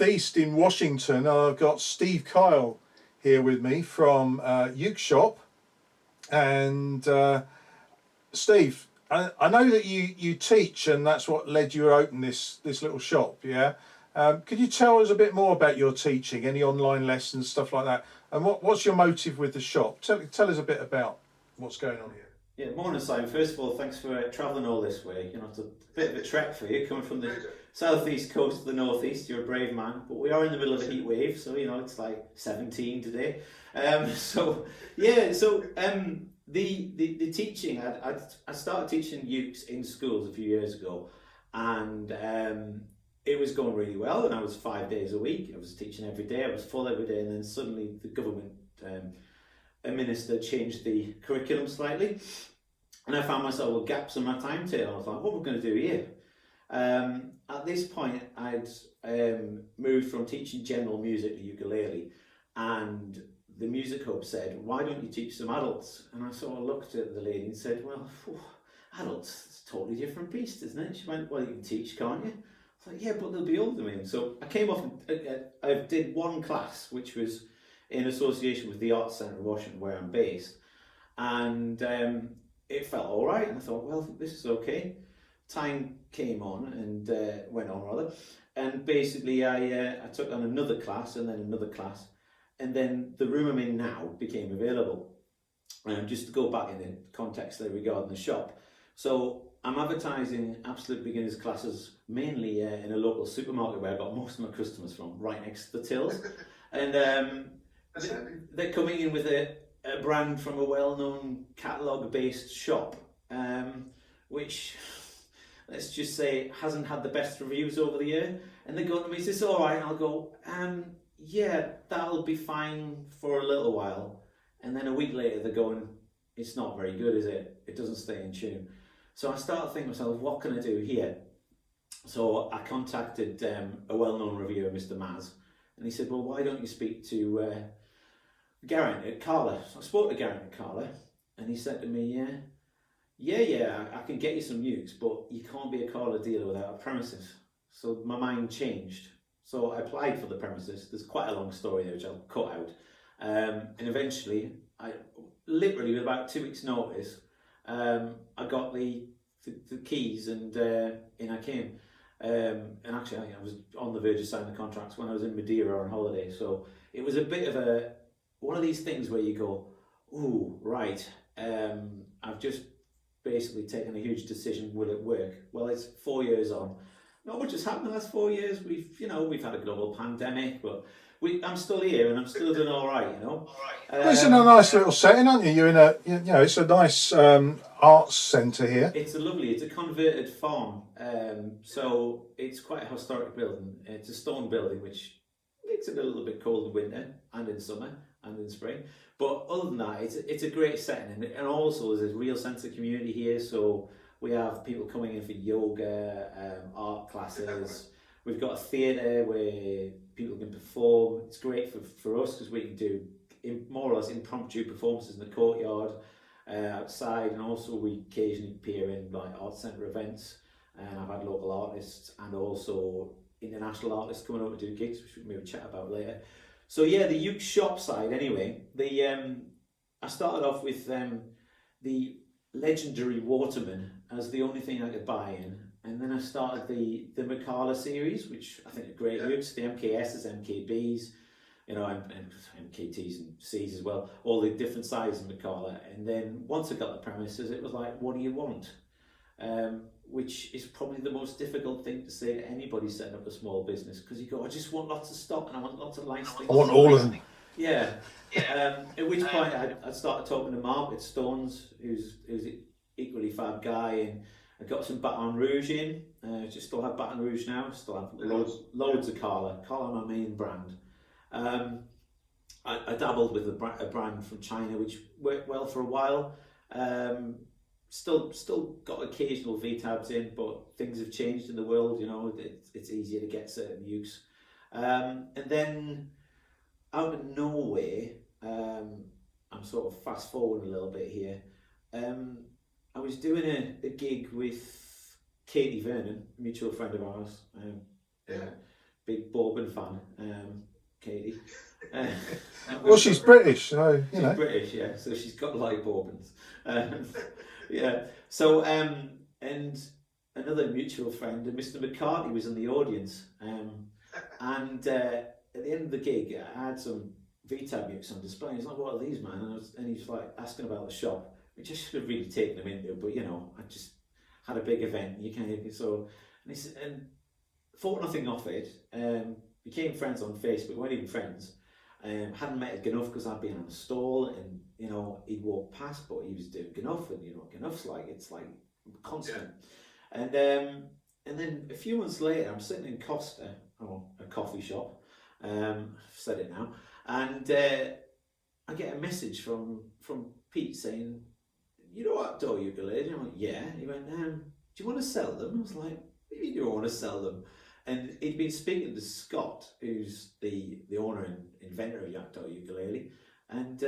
southeast in Washington. I've got Steve Kyle here with me from Uke Shop. And Steve, I know that you teach, and that's what led you to open this little shop, yeah? Could you tell us a bit more about your teaching, any online lessons, stuff like that? And what's your motive with the shop? Tell us a bit about what's going on here. Yeah, morning Simon. First of all, thanks for travelling all this way. You know, it's a bit of a trek for you, coming from the southeast coast to the northeast. You're a brave man, but we are in the middle of a heat wave, so you know it's like 17 today. The teaching, I started teaching ukes in schools a few years ago, and it was going really well, and I was 5 days a week. I was teaching every day. I was full every day, and then suddenly the government. A minister changed the curriculum slightly, and I found myself with gaps in my timetable. I was like, what am I going to do here? At this point, I'd moved from teaching general music to ukulele, and the music hub said, why don't you teach some adults? And I sort of looked at the lady and said, well, adults, it's a totally different beast, isn't it? She went, well, you can teach, can't you? I was like, yeah, but they'll be older than me. So I came off and I did one class, which was in association with the Arts Centre in Washington, where I'm based, and it felt all right. And I thought, well, this is okay. Time came on and went on rather, and basically I took on another class and then another class, and then the room I'm in now became available. Just to go back in the context there regarding the shop, so I'm advertising absolute beginners classes mainly in a local supermarket where I got most of my customers from, right next to the tills, and. They're coming in with a brand from a well-known catalogue-based shop, which, let's just say, hasn't had the best reviews over the year. And they go to me, is this all right? And I'll go, yeah, that'll be fine for a little while. And then a week later, they're going, it's not very good, is it? It doesn't stay in tune. So I started thinking to myself, what can I do here? So I contacted a well-known reviewer, Mr. Maz, and he said, well, why don't you speak to Geraint at Carla? So I spoke to Geraint at Carla, and he said to me, yeah, I can get you some ukes, but you can't be a Carla dealer without a premises. So my mind changed. So I applied for the premises. There's quite a long story there, which I'll cut out. And eventually, I literally with about 2 weeks' notice, I got the keys, and in I came. And actually, I was on the verge of signing the contracts when I was in Madeira on holiday. So it was a bit of one of these things where you go, ooh, right, I've just basically taken a huge decision. Will it work? Well, it's 4 years on. Not much has happened the last 4 years. We've had a global pandemic, but I'm still here and I'm still doing all right, you know. It's in a nice little setting, aren't you? You're in it's a nice arts centre here. It's a converted farm. So it's quite a historic building. It's a stone building, which makes it a little bit cold in winter and in summer and in spring. But other than that, it's a great setting, and also there's a real sense of community here. So we have people coming in for yoga, art classes. We've got a theatre where people can perform. It's great for us because we can do more or less impromptu performances in the courtyard, outside, and also we occasionally appear in like art centre events. And I've had local artists and also international artists coming over to do gigs, which we can maybe chat about later. So yeah, the Uke Shop side anyway. I started off with the legendary Waterman as the only thing I could buy in, and then I started the Makala series, which I think are great ukes, the MKSs, MKBs, you know, and MKTs and Cs as well, all the different sizes of Makala. And then once I got the premises, it was like, what do you want? Which is probably the most difficult thing to say to anybody setting up a small business, because you go, I just want lots of stock and I want lots of nice things. I want all of them. Yeah. At which point I started talking to Mark at Stones, who's an equally fab guy, and I got some Baton Rouge in. Just still have Baton Rouge now. Still have loads of Carla. Carla, my main brand. I dabbled with a brand from China, which worked well for a while. Still got occasional V-tabs in, but things have changed in the world. You know, it's easier to get certain ukes. And then out of nowhere, I'm sort of fast forwarding a little bit here. I was doing a gig with Katie Vernon, a mutual friend of ours. big Bourbon fan, Katie. Uh, Well, she's British, so you know. She's British, yeah. So she's got light Bourbons. Um, yeah. So and another mutual friend, Mr. McCartney, was in the audience. And at the end of the gig, I had some VTAB ukes on display. He's like, "What are these, man?" And he was like asking about the shop, which I should have really taken him into, but you know, I just had a big event. You can't so. And he said, and thought nothing of it. Became friends on Facebook. Weren't even friends. Hadn't met Gnuff because I'd been on a stall, and you know he'd walk past, but he was doing Gnuff, and you know what Gnuff's like. It's like constant. Yeah. And then a few months later, I'm sitting in Costa, a coffee shop. I've said it now, and I get a message from Pete saying, "You know outdoor ukulele?" I'm like, "Yeah." He went, "Do you want to sell them?" I was like, "What do you mean you want to sell them?" And he'd been speaking to Scott, who's the owner and inventor of outdoor ukulele, and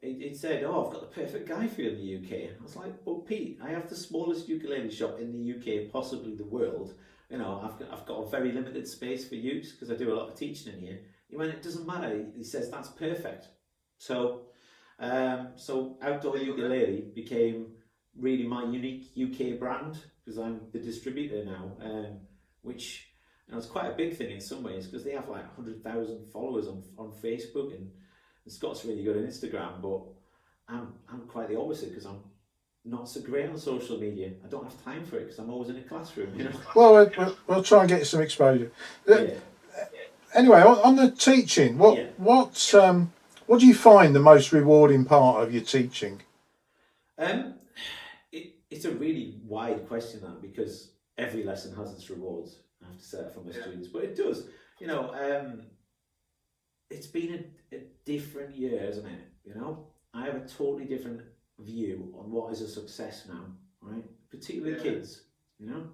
he said, "Oh, I've got the perfect guy for you in the UK." I was like, "Well, Pete, I have the smallest ukulele shop in the UK, possibly the world. You know, I've got a very limited space for ukes because I do a lot of teaching in here." He went, "It doesn't matter." He says, "That's perfect." So, so outdoor ukulele became really my unique UK brand because I'm the distributor now, which. And it's quite a big thing in some ways because they have like 100,000 followers on Facebook, and Scott's really good on Instagram, but I'm quite the opposite because I'm not so great on social media. I don't have time for it because I'm always in a classroom, you know. Well, we'll try and get some exposure. Yeah. Anyway, on the teaching, what do you find the most rewarding part of your teaching? It's a really wide question, that, because every lesson has its rewards. I have to say that for my students, but it does. You know, it's been a different year, isn't it? You know, I have a totally different view on what is a success now, right? Particularly kids. You know,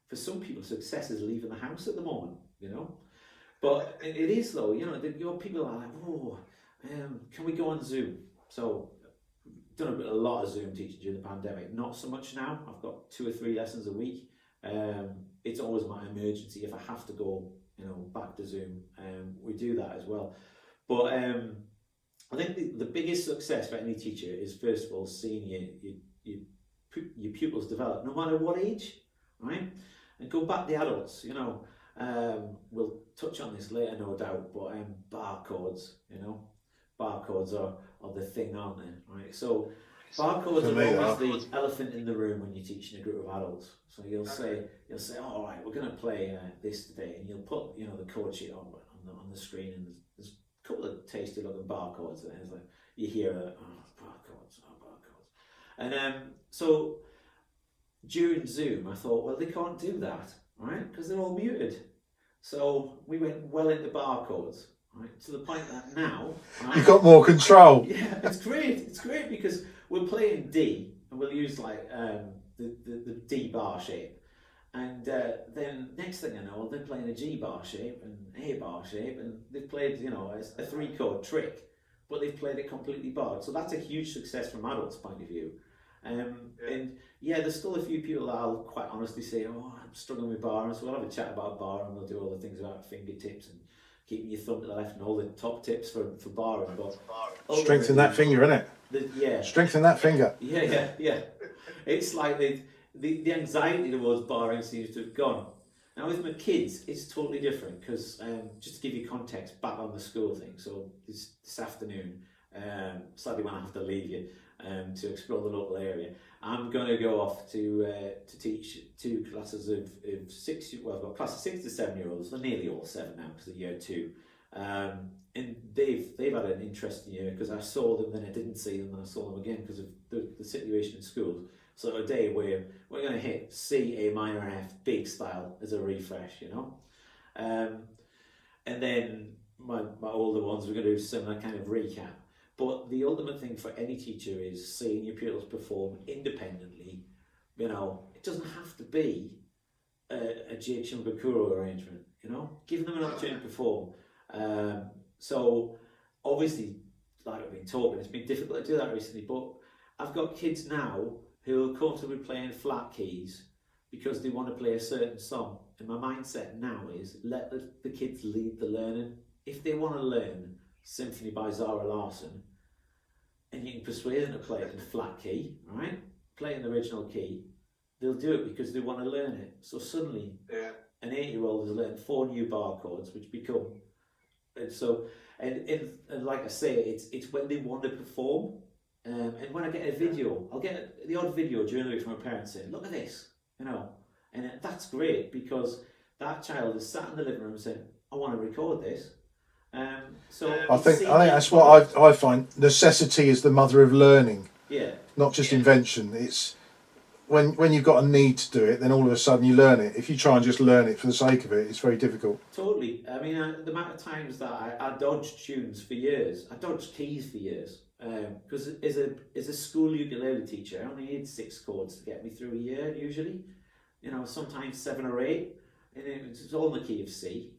for some people, success is leaving the house at the moment. You know, but it is though. You know, your people are like, "Oh, can we go on Zoom?" So. Done a lot of Zoom teaching during the pandemic. Not so much now. I've got 2 or 3 lessons a week. It's always my emergency if I have to go, you know, back to Zoom. We do that as well. But I think the biggest success for any teacher is, first of all, seeing your pupils develop, no matter what age, right? And go back to the adults. You know, we'll touch on this later, no doubt. But barcodes, you know. Barcodes are the thing, aren't they? Right. So barcodes are always the elephant in the room when you're teaching a group of adults. So you'll say, "Oh, all right, we're going to play this today," and you'll put, you know, the chord sheet on the screen, and there's a couple of tasty looking barcodes there. It's like you hear, barcodes, and so during Zoom, I thought, well, they can't do that, right? Because they're all muted. So we went well into barcodes. Right, to the point that now you've got more control. Yeah, it's great. It's great because we're playing D, and we'll use like the D bar shape, and then next thing I know, they're playing a G bar shape and A bar shape, and they've played, you know, a 3-chord trick, but they've played it completely barred. So that's a huge success from adults' point of view. And yeah, there's still a few people that I'll quite honestly say, "Oh, I'm struggling with bar," and so we'll have a chat about bar, and we'll do all the things about fingertips and keeping your thumb to the left and all the top tips for barring. But strengthen that finger, innit? Yeah. Strengthen that finger. Yeah. It's like the anxiety towards barring seems to have gone. Now with my kids, it's totally different because just to give you context, back on the school thing. So this afternoon, sadly when I have to leave you to explore the local area, I'm going to go off to teach 2 classes of 6. Well, I've got classes of 6 to 7-year-olds. They're nearly all 7 now because they're year 2, and they've had an interesting year because I saw them, then I didn't see them, and I saw them again because of the situation in schools. So today we're going to hit C, A minor, F, big style as a refresh, you know, and then my older ones we're going to do similar kind of recap. But the ultimate thing for any teacher is seeing your pupils perform independently. You know, it doesn't have to be a Jake Shumbakuro arrangement, you know, giving them an opportunity to perform. So obviously, like I've been talking, it's been difficult to do that recently, but I've got kids now who are comfortable playing flat keys because they want to play a certain song. And my mindset now is let the kids lead the learning. If they want to learn Symphony by Zara Larsson, and you can persuade them to play it in flat key, right? Play in the original key, they'll do it because they want to learn it. So suddenly, an 8-year-old has learned 4 new bar chords, which become, and like I say, it's when they want to perform. And when I get a video, I'll get the odd video during the week from a parent saying, "Look at this," and that's great because that child is sat in the living room saying, "I want to record this." I think that's what I find. Necessity is the mother of learning. Yeah. Not just invention. It's when you've got a need to do it, then all of a sudden you learn it. If you try and just learn it for the sake of it, it's very difficult. Totally. I mean, the amount of times that I dodged tunes for years, I dodged keys for years, because as a school ukulele teacher, I only need 6 chords to get me through a year usually. Sometimes 7 or 8, and it's all in the key of C.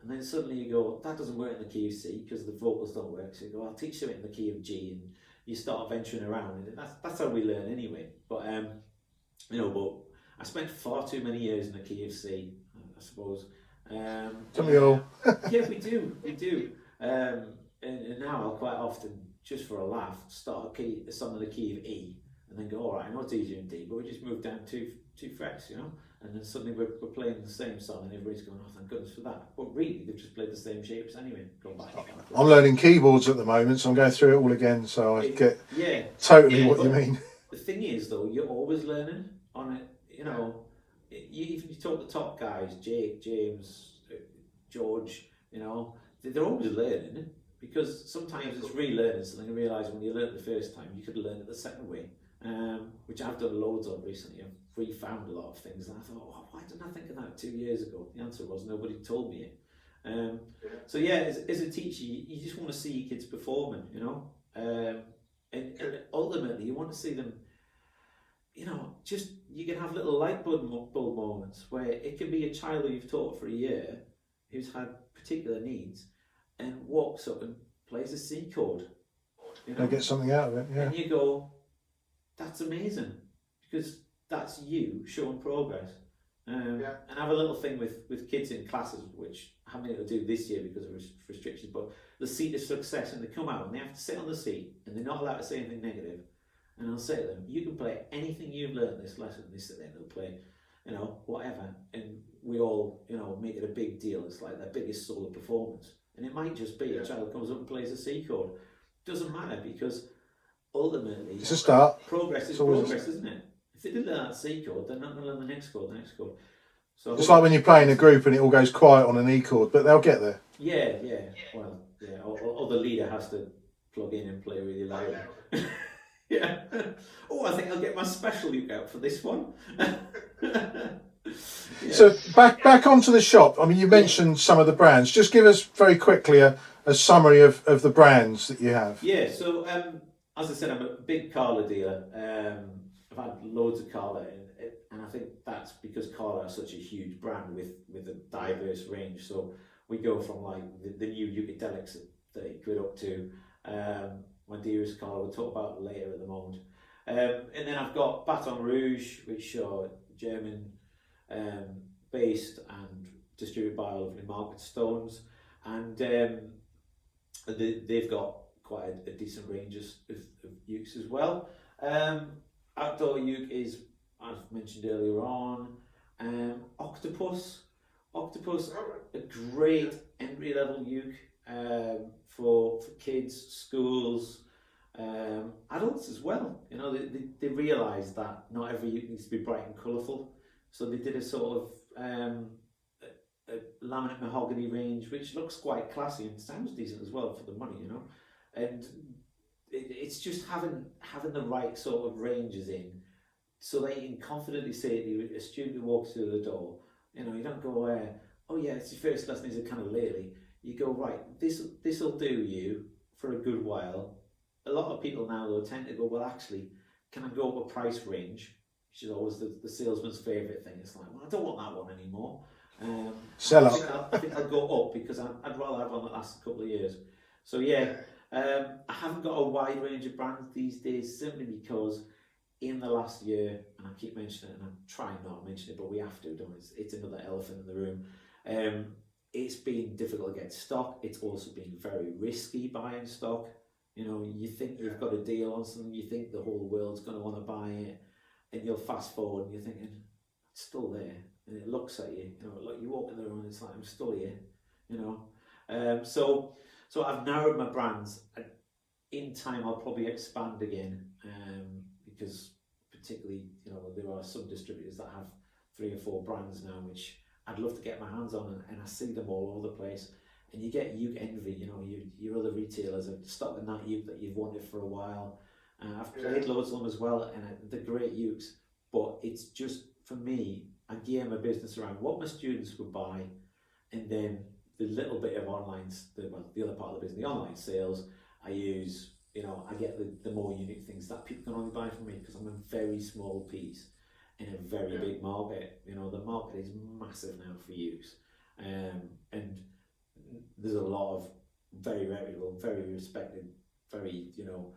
And then suddenly you go, that doesn't work in the key of C because the vocals don't work. So you go, I'll teach you it in the key of G, and you start venturing around, and that's how we learn anyway. But but I spent far too many years in the key of C, I suppose. Don't we all? Yeah, we do. And now I'll quite often, just for a laugh, start a song in the key of E, and then go, all right, I know it's easier in D, but we just move down two frets, and then suddenly we're playing the same song, and everybody's going, oh, thank goodness for that. But really, they've just played the same shapes anyway. Going back. I'm learning keyboards at the moment, so I'm going through it all again, so I get what you mean. The thing is, though, you're always learning on it. Even you talk to top guys, Jake, James, George, they're always learning, because sometimes it's relearning something and realise when you learned it the first time, you could have learned it the second way, which I've done loads of recently. I've refound a lot of things, and I thought, oh, why didn't I think of that 2 years ago? The answer was nobody told me it. So yeah, as a teacher, you just want to see your kids performing, and ultimately you want to see them, you can have little light bulb moments where it can be a child who you've taught for a year who's had particular needs and walks up and plays a C chord. They get something out of it, yeah. And you go, that's amazing, because that's you showing progress. And I have a little thing with kids in classes, which I haven't been able to do this year because of restrictions, but the seat of success, and they come out and they have to sit on the seat and they're not allowed to say anything negative. And I'll say to them, you can play anything you've learned this lesson. They sit there and they'll play, whatever. And we all, make it a big deal. It's like their biggest solo performance. And it might just be a child comes up and plays a C chord. Doesn't matter, because ultimately, it's a start. Progress is progress, isn't it? If they didn't learn that C chord, they're not going to learn the next chord. So it's like when you're playing a group and it all goes quiet on an E chord, but they'll get there. Yeah. Well, yeah. Or the leader has to plug in and play really loud. Yeah. Oh, I think I'll get my special uke out for this one. So back onto the shop. I mean, you mentioned some of the brands. Just give us very quickly a summary of the brands that you have. Yeah. So as I said, I'm a big Carla dealer. I've had loads of Carla, and I think that's because Carla is such a huge brand with a diverse range. So we go from like the new Ukedelics at 30 quid up to my dearest Carla we'll talk about later at the moment. And then I've got Baton Rouge, which are German based and distributed by Lovely Market Stones, and they've got quite a decent range of ukes as well. Outdoor uke is, as mentioned earlier on, Octopus, a great entry level uke for kids, schools, adults as well. They realised that not every uke needs to be bright and colourful, so they did a sort of a laminate mahogany range, which looks quite classy and sounds decent as well for the money, and it's just having the right sort of ranges in, so that you can confidently say to a student who walks through the door, you don't go, oh yeah, it's your first lesson, is a kind of lately. You go, right, this'll do you for a good while. A lot of people now though tend to go, well, actually, can I go up a price range? Which is always the salesman's favourite thing. It's like, well, I don't want that one anymore. Sell up. I think I'll go up because I'd rather have one that lasts a couple of years. So yeah, I haven't got a wide range of brands these days, simply because in the last year, and I keep mentioning it, and I'm trying not to mention it, but we have to, don't we? It's another elephant in the room. It's been difficult to get stock. It's also been very risky buying stock. You know, you think you've got a deal on something, you think the whole world's going to want to buy it, and you'll fast forward and you're thinking, it's still there, and it looks at you. You know, like you walk in the room and it's like, I'm still here. You know, so I've narrowed my brands. In time, I'll probably expand again, because particularly, you know, there are some distributors that have 3 or 4 brands now, which I'd love to get my hands on, and I see them all over the place. And you get Uke envy, you know, your other retailers are stocking that Uke that you've wanted for a while. I've played loads of them as well, and they're great Ukes, but it's just, for me, I gear my business around what my students would buy, and then the little bit of online, the other part of the business, the online sales, I use, you know, I get the more unique things that people can only buy from me, because I'm a very small piece in a very big market. You know, the market is massive now for use, and there's a lot of very reputable, very respected, very, you know,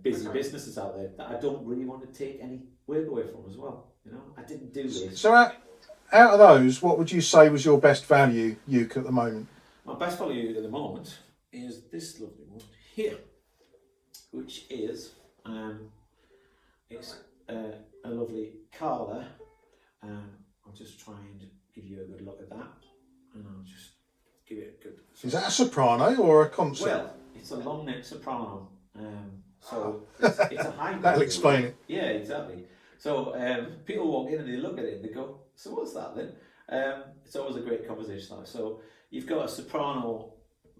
busy businesses out there that I don't really want to take any work away from as well. You know, I didn't do this. So out of those, what would you say was your best value Uke at the moment? My best value at the moment is this lovely one here, which is it's a lovely Carla. I'll just try and give you a good look at that, and I'll just give it a good. Is that a soprano or a concert? Well, it's a long neck soprano, so it's a high. That'll explain it. Yeah, exactly. So people walk in and they look at it and they go, "So what's that then?" It's always a great conversation. So you've got a soprano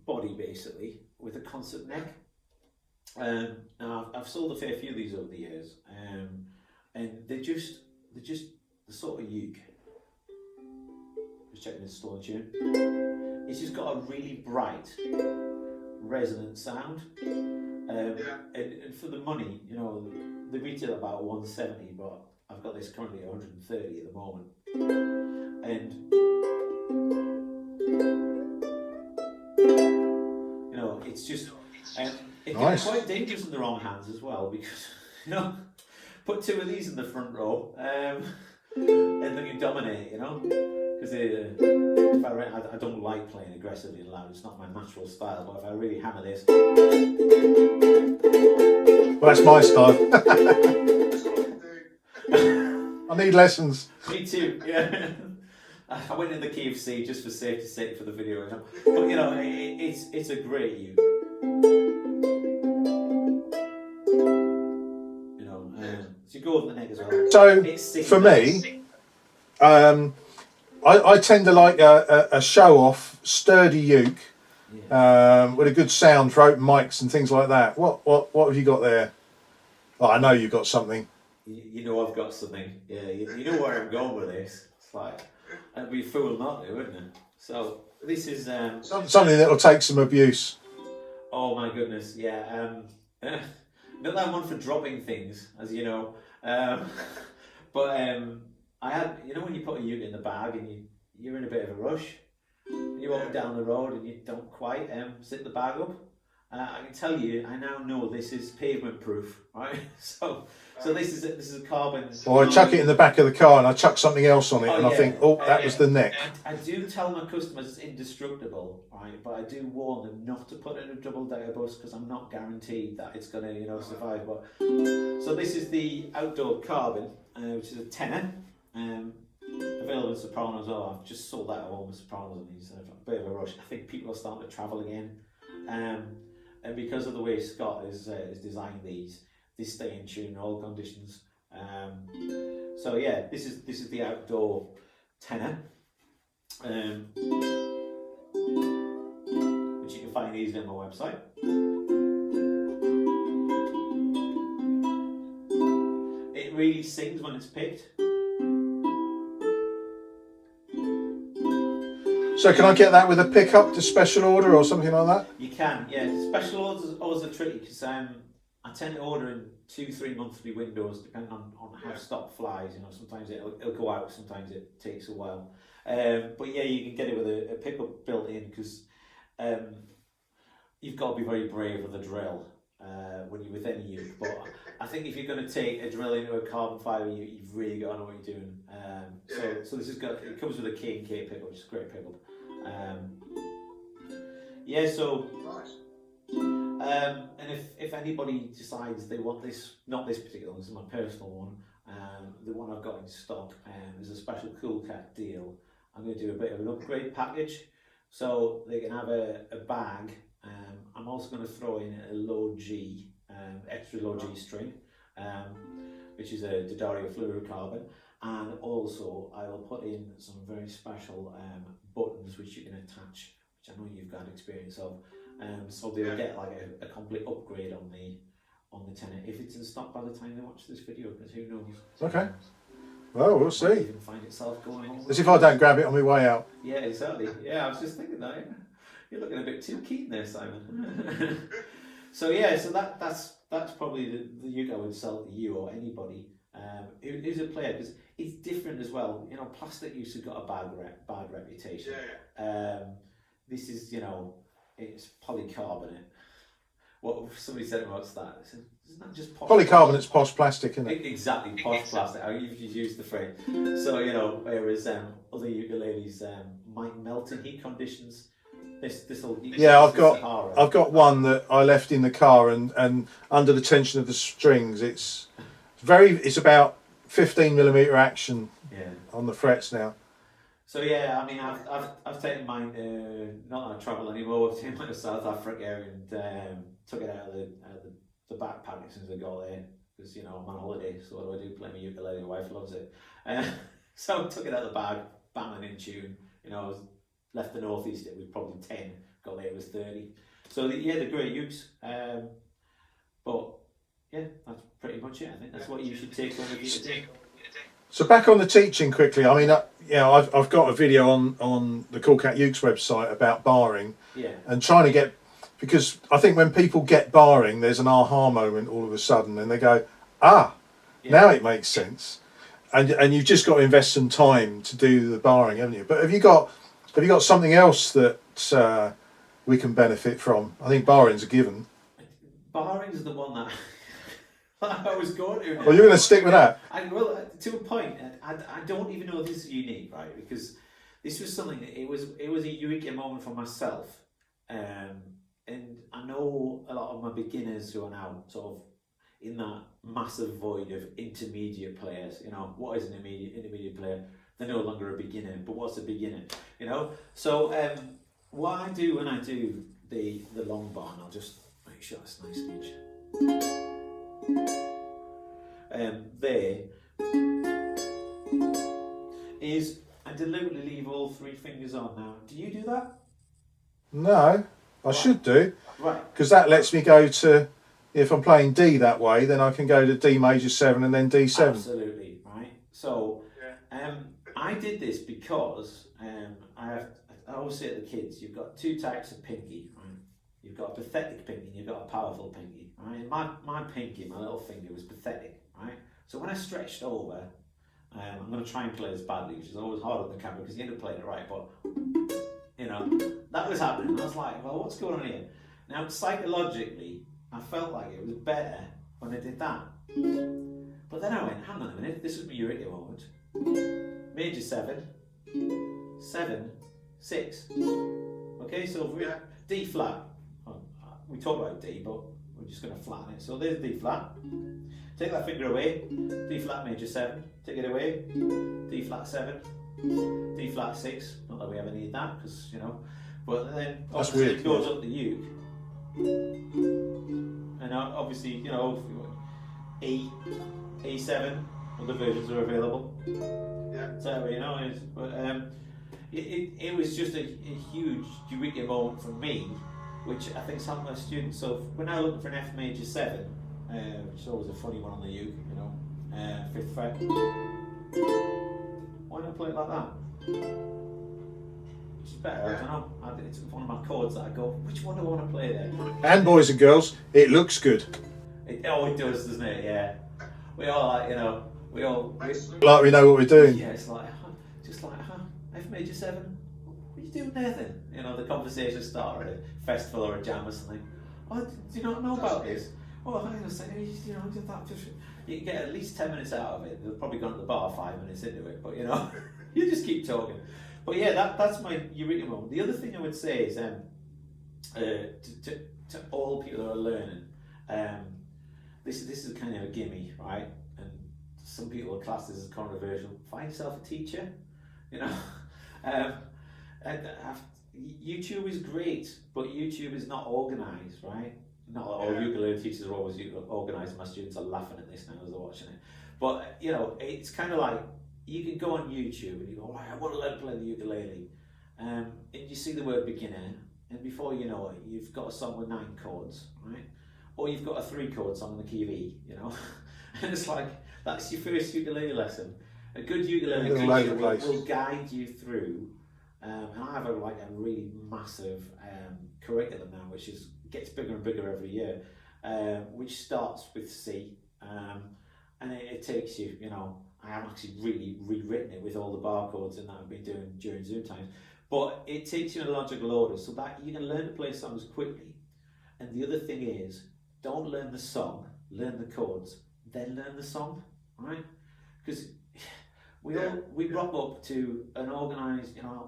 body basically with a concert neck. Now I've sold a fair few of these over the years, and they're just the sort of Uke. Just checking it's still in tune. It's just got a really bright, resonant sound, and for the money, you know, they retail about 170, but I've got this currently at 130 at the moment, and you know, it's just, it can be quite dangerous in the wrong hands as well, because, you know, put 2 of these in the front row, and then you dominate, you know, because I don't like playing aggressively and loud. It's not my natural style. But if I really hammer this, well, that's my style. I need lessons. Me too. Yeah. I went in the KFC just for safety's sake for the video, but you know, it's a great Uke. You know, so you go over the neck as well. So for me, I tend to like a show-off, sturdy Uke, with a good sound for open mics and things like that. What have you got there? Oh, I know you've got something. You know I've got something. Yeah, you know where I'm going with this. It's like, I'd be a fool not to, wouldn't it? So this is something that'll take some abuse. Oh my goodness, yeah. Not that one for dropping things, as you know. But I had, you know, when you put a Uke in the bag and you're in a bit of a rush, and you walk down the road and you don't quite zip the bag up. I can tell you, I now know this is pavement proof, right? So this is a carbon. Or I chuck it in the back of the car and I chuck something else on it, and I think, oh, that was the neck. I do tell my customers it's indestructible, right? But I do warn them not to put it in a double-decker bus, because I'm not guaranteed that it's going to, you know, survive. But so this is the outdoor carbon, which is a tenner. Available in soprano as well. I've just sold that at all my sopranos on these. A bit of a rush. I think people are starting to travel again, and because of the way Scott is designed these, they stay in tune in all conditions. So yeah, this is the outdoor tenor, which you can find easily on my website. It really sings when it's picked. So can I get that with a pickup to special order or something like that? You can, yeah. Special orders always are tricky, because I tend to order in 2-3 monthly windows, depending on how stock flies. You know, sometimes it'll go out, sometimes it takes a while. But yeah, you can get it with a pickup built in, because you've got to be very brave with the drill. when you're with any uke. But I think if you're going to take a drill into a carbon fibre uke, you've really got to know what you're doing. So this has got, it comes with a K&K pickup, which is a great pickup. So and if anybody decides they want this, not this particular one, this is my personal one, the one I've got in stock, there's a special Cool Cat deal. I'm going to do a bit of an upgrade package, so they can have a bag. I'm also going to throw in a low G, extra low G string, which is a D'Addario fluorocarbon, and also I will put in some very special buttons which you can attach, which I know you've got experience of. So they'll get like a complete upgrade on the tenor if it's in stock by the time they watch this video, because who knows? Okay. Well, we'll see. Even find itself going on. As if I don't grab it on my way out. Yeah, exactly. Yeah, I was just thinking that. Yeah. You're looking a bit too keen there, Simon. So that's probably the uke I would sell to you or anybody who's a player, because it's different as well. You know, plastic use has got a bad reputation. This is, it's polycarbonate. What somebody said about that? Isn't that just polycarbonate's posh plastic, isn't it? Exactly, posh plastic. You've used the phrase. So whereas other ukuleles might melt in heat conditions. This'll. Yeah, I've got one that I left in the car, and under the tension of the strings, it's about 15mm action on the frets now. So yeah, I mean, I've taken mine. Not on travel anymore. I've taken mine to South Africa and took it out of the backpack as soon as I got there, because I'm on holiday. So what do? Play my ukulele. My wife loves it. So I took it out of the bag, banging in tune. I was left the northeast. It was probably 10. Got there, it was 30. So they're great ukes. But yeah, that's pretty much it. I think that's what you should take on with you today. So back on the teaching quickly. I mean, I've got a video on the Cool Cat Ukes website about barring, and trying to get, because I think when people get barring, there's an aha moment all of a sudden, and they go, now it makes sense, and you've just got to invest some time to do the barring, haven't you? But have you got something else that we can benefit from? I think barring's a given. Barring's the one that I was going to. Well, you're going to stick with that? To a point. I don't even know if this is unique, right? Because this was something that it was a unique moment for myself. And I know a lot of my beginners who are now sort of in that massive void of intermediate players. What is an intermediate player? They're no longer a beginner, but what's a beginner? So what I do when I do the long bar, and I'll just make sure it's nice and each. There is, I deliberately leave all 3 fingers on now. Do you do that? No, I should do. Right. Because that lets me go to, if I'm playing D that way, then I can go to D major 7 and then D7. Absolutely, right. So I did this because I always say to the kids, you've got 2 types of pinky, right? You've got a pathetic pinky and you've got a powerful pinky, right? And my pinky, my little finger, was pathetic, right? So when I stretched over, I'm going to try and play this badly, which is always hard on the camera because you end up playing it right, but that was happening. I was like, well, what's going on here? Now, psychologically, I felt like it was better when I did that. But then I went, hang on a minute, this is my Eureka moment. Major 7, 7, 6. Okay, so if we're D flat. We talk about D, but we're just going to flatten it. So there's D flat. Take that finger away. D flat major 7. Take it away. D flat 7. D flat 6. Not that we ever need that, because But then obviously it goes up the uke. And obviously E, E7. Other versions are available. So it was just a huge eureka moment for me, which I think some of my students. So we're now looking for an F major 7, which is always a funny one on the uke, 5th fret. Why not play it like that? Which is better, I don't know. It's one of my chords that I go, which one do I want to play there? And boys and girls, it looks good. It does, doesn't it? Yeah. We all like, we like we know what we're doing. Yeah, it's like, F major 7. What are you doing there then? The conversation started at a festival or a jam or something. oh, do you not know about this? Oh, I'm going to say, you know, you can get at least 10 minutes out of it. They've probably gone to the bar 5 minutes into it, but you know, you just keep talking. But yeah, that's my eureka moment. The other thing I would say is to all people that are learning, this is kind of a gimme, right? And some people are classed as controversial. Find yourself a teacher, you know. YouTube is great, but YouTube is not organised, right? Not all ukulele teachers are always organised. My students are laughing at this now as they're watching it. But you know, it's kind of like you can go on YouTube and you go, right, I want to learn to play the ukulele, and you see the word beginner, and before you know it, you've got a song with 9 chords, right? Or you've got a 3-chord song in the key of E, you know, and it's like that's your first ukulele lesson. A good ukulele teacher will guide you through. And I have a really massive curriculum now, which gets bigger and bigger every year, which starts with C, and it takes you, you know, I haven't actually really rewritten it with all the barcodes and that I've been doing during Zoom times, but it takes you in a logical order so that you can learn to play songs quickly. And the other thing is, don't learn the song, learn the chords, then learn the song, right? Because we rock up to an organised, you know,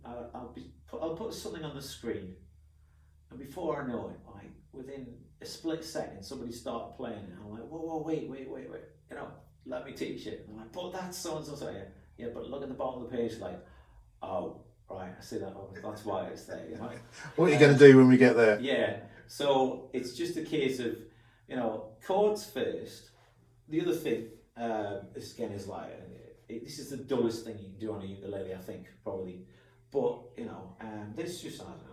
I'll put something on the screen, and before I know it, like within a split second, somebody started playing it. I'm like, whoa, wait, you know, let me teach it. And I'm like, but that's so and so. Yeah, but look at the bottom of the page, like, oh, right, I see that. Oh, that's why it's there. You know? What are you going to do when we get there? Yeah, so it's just a case of, you know, chords first. The other thing, this again is like, this is the dullest thing you can do on a ukulele, I think, probably. But, you know, this just, I don't know.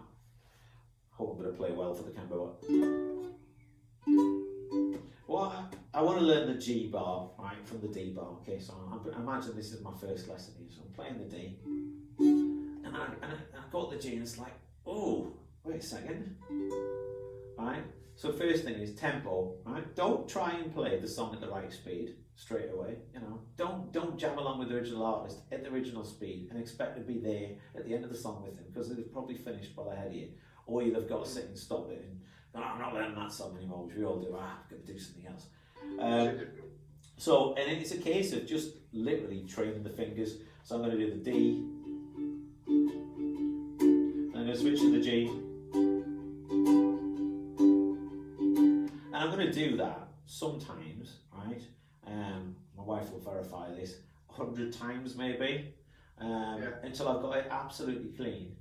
Hope I'm going to play well for the camera. Well, I want to learn the G bar, right, from the D bar. Okay, so I imagine this is my first lesson here. So I'm playing the D. And I got the G and it's like, oh, wait a second. Right? So first thing is tempo, right? Don't try and play the song at the right speed straight away, you know. Don't jam along with the original artist at the original speed and expect to be there at the end of the song with them, because they've probably finished by the head of you. Or you've got to sit and stop it and go, no, I'm not learning that song anymore, which we all do. I've got to do something else. And it's a case of just literally training the fingers. So I'm going to do the D, and I'm going to switch to the G, and I'm going to do that sometimes, right? My wife will verify this 100 times maybe, until I've got it absolutely clean,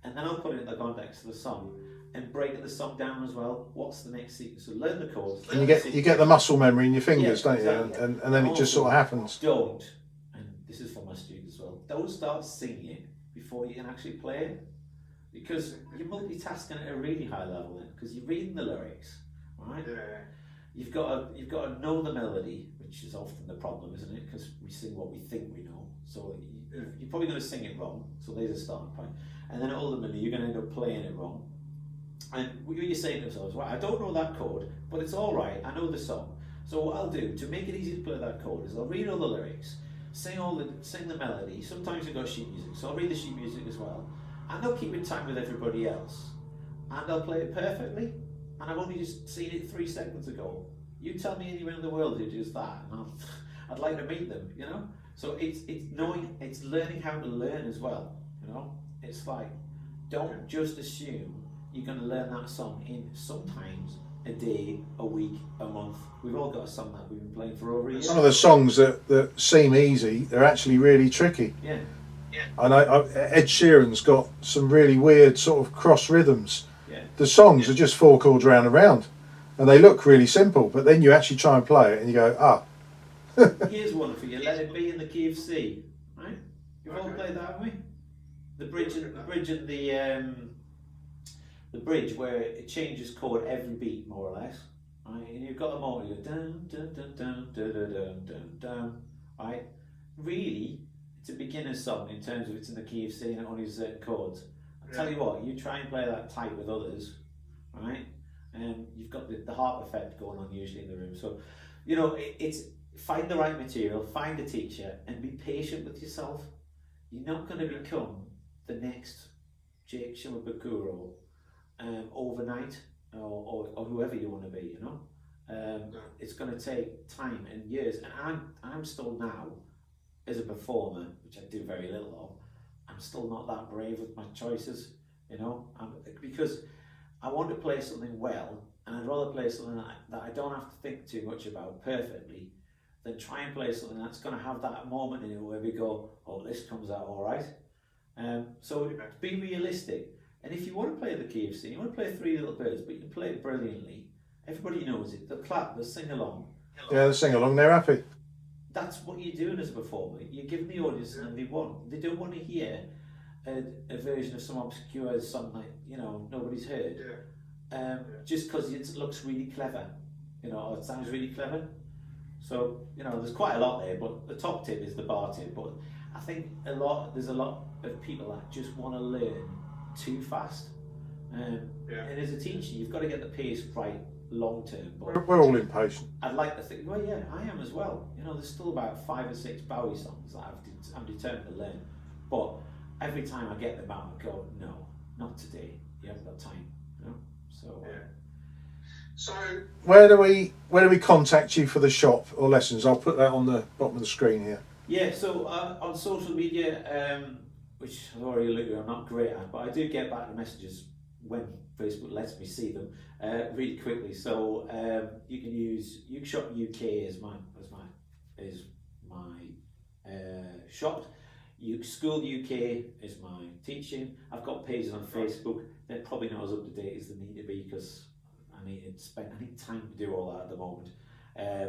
and then I'll put it in the context of the song and break the song down as well. What's the next sequence? So learn the chords. And you get the muscle memory in your fingers, don't you? And then it just sort of happens. Don't, and this is for my students as well, don't start singing it before you can actually play it, because you're multitasking at a really high level then, because you're reading the lyrics, right? Yeah. You've got to know the melody, which is often the problem, isn't it? Because we sing what we think we know. So you're probably going to sing it wrong. So there's a starting point. And then ultimately you're going to end up playing it wrong. And you're saying to yourselves, well, I don't know that chord, but it's all right. I know the song. So what I'll do to make it easy to play that chord is I'll read all the lyrics, sing the melody. Sometimes you've got sheet music, so I'll read the sheet music as well. And I'll keep in time with everybody else. And I'll play it perfectly. And I've only just seen it 3 seconds ago. You tell me anywhere in the world who does that, and I'd like to meet them, you know? So it's learning how to learn as well, you know? It's like, don't just assume you're going to learn that song in sometimes a day, a week, a month. We've all got a song that we've been playing for over a year. Some of the songs that seem easy, they're actually really tricky. Yeah. And Ed Sheeran's got some really weird sort of cross rhythms. Yeah. The songs are just 4 chords round and round, and they look really simple, but then you actually try and play it and you go, Here's one for you. Let It Be in the key of C. Right? You've all played that, haven't we? The bridge and the bridge where it changes chord every beat, more or less. Right? And you've got them all. You go dun dun dun dun dun dun dun dun dun. Right? Really, it's a beginner's song in terms of it's in the key of C and it only has certain chords. I tell you what, you try and play that tight with others, right? And you've got the harp effect going on usually in the room. So, you know, it's find the right material, find a teacher, and be patient with yourself. You're not going to become the next Jake Shimabukuro overnight. or whoever you want to be, you know. It's going to take time and years, and I'm still now, as a performer, which I do very little of, I'm still not that brave with my choices, you know, because I want to play something well, and I'd rather play something that I don't have to think too much about perfectly, than try and play something that's going to have that moment in it where we go, oh, this comes out all right. So be realistic. And if you want to play the key of C, you want to play Three Little Birds, but you can play it brilliantly. Everybody knows it. They'll clap, they'll sing along. Yeah, they sing along, they're happy. That's what you're doing as a performer. You're giving the audience something they want. They don't want to hear a version of some obscure song like, you know, nobody's heard. Just because it looks really clever, you know, or it sounds really clever. So, you know, there's quite a lot there, but the top tip is the bar tip. But I think there's a lot of people that just want to learn too fast. And as a teacher, you've got to get the pace right long term. But We're all impatient. I'd like to think, well, yeah, I am as well. You know, there's still about 5 or 6 Bowie songs that I'm determined to learn. But every time I get them out, I go, no, not today. You haven't got time. You know, so. So where do we contact you for the shop or lessons? I'll put that on the bottom of the screen here. Yeah, so on social media, which I've already looked at, I'm not great at, but I do get back the messages when Facebook lets me see them really quickly. So you can use Uke Shop UK as my shop. Uke School UK is my teaching. I've got pages on Facebook. They're probably not as up to date as they need to be because I need time to do all that at the moment.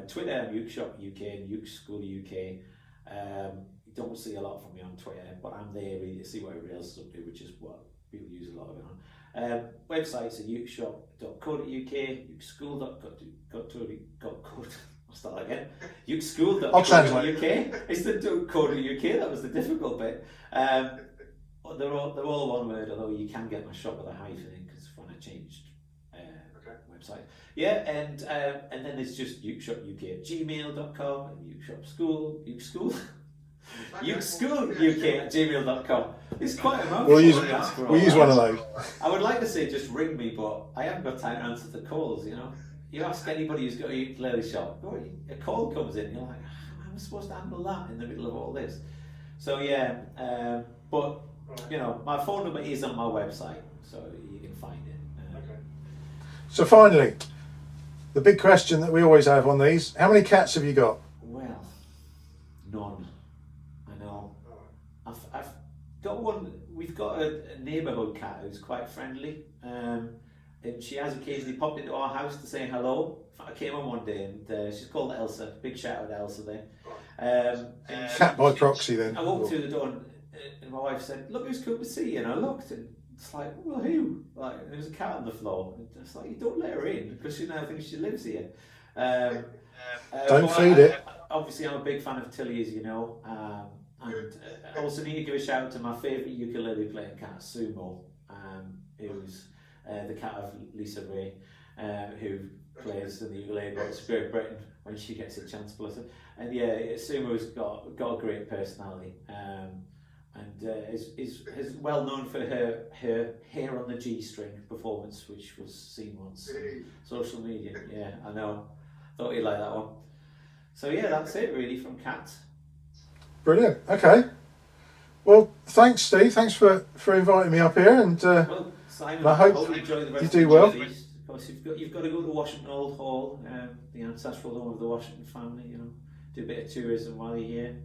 Twitter, I'm Uke Shop UK and Uke School UK. You don't see a lot from me on Twitter, but I'm there really to see what everybody else is up to, which is what people use a lot of it on. Websites are ukeshop.co.uk, ukeschool.co.uk. I'll start again. ukeschool.co.uk. It's the .co.uk, that was the difficult bit. They're all one word, although you can get my shop with a hyphen in because when I changed website. Yeah, and then there's just Uke Shop UK at gmail.com and Uke Shop School, Uke School UK at gmail.com. It's quite a mouthful. We'll use one of those. I would like to say just ring me, but I haven't got time to answer the calls, you know. You ask anybody who's got a ukulele shop, a call comes in, you're like, how am I supposed to handle that in the middle of all this? So yeah, but you know, my phone number is on my website, so you can find it. So finally, the big question that we always have on these, how many cats have you got? Well, none. I know. I've got one. We've got a neighbourhood cat who's quite friendly, and she has occasionally popped into our house to say hello. I came on one day and she's called Elsa. Big shout out to Elsa there. Cat by proxy then. I walked through the door and my wife said, "Look who's come to see you," and I looked and it's like, well, who? Like, there was a cat on the floor. It's like, you don't let her in because she now thinks she lives here. Don't feed it. Obviously, I'm a big fan of Tilly, as you know. And I also need to give a shout out to my favourite ukulele playing cat, Sumo, who's the cat of Lisa Ray, who plays in the ukulele box Great Britain when she gets a chance, bless her. And yeah, Sumo's got a great personality. And is well known for her hair on the G string performance, which was seen once on social media. Yeah, I know. Thought you'd like that one. So yeah, that's it really from Cat. Brilliant. Okay. Well, thanks, Steve. Thanks for inviting me up here, and well, Simon, I hope you enjoy the rest you do well. Of course, you've got to go to Washington Old Hall, the ancestral home of the Washington family. You know, do a bit of tourism while you're here.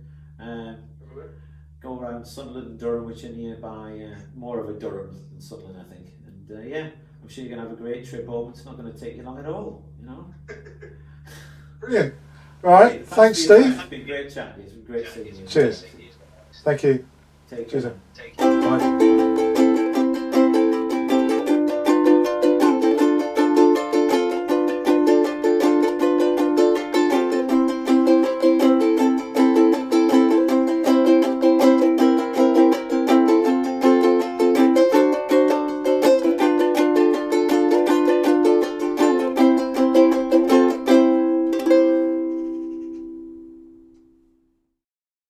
Go around Sunderland and Durham, which are nearby, more of a Durham than Sunderland, I think. And yeah, I'm sure you're going to have a great trip home. It's not going to take you long at all, you know. Brilliant. Right, thanks Steve. It's been great chatting. It's been great seeing you. Cheers. Thank you. Take Cheers. care. Bye.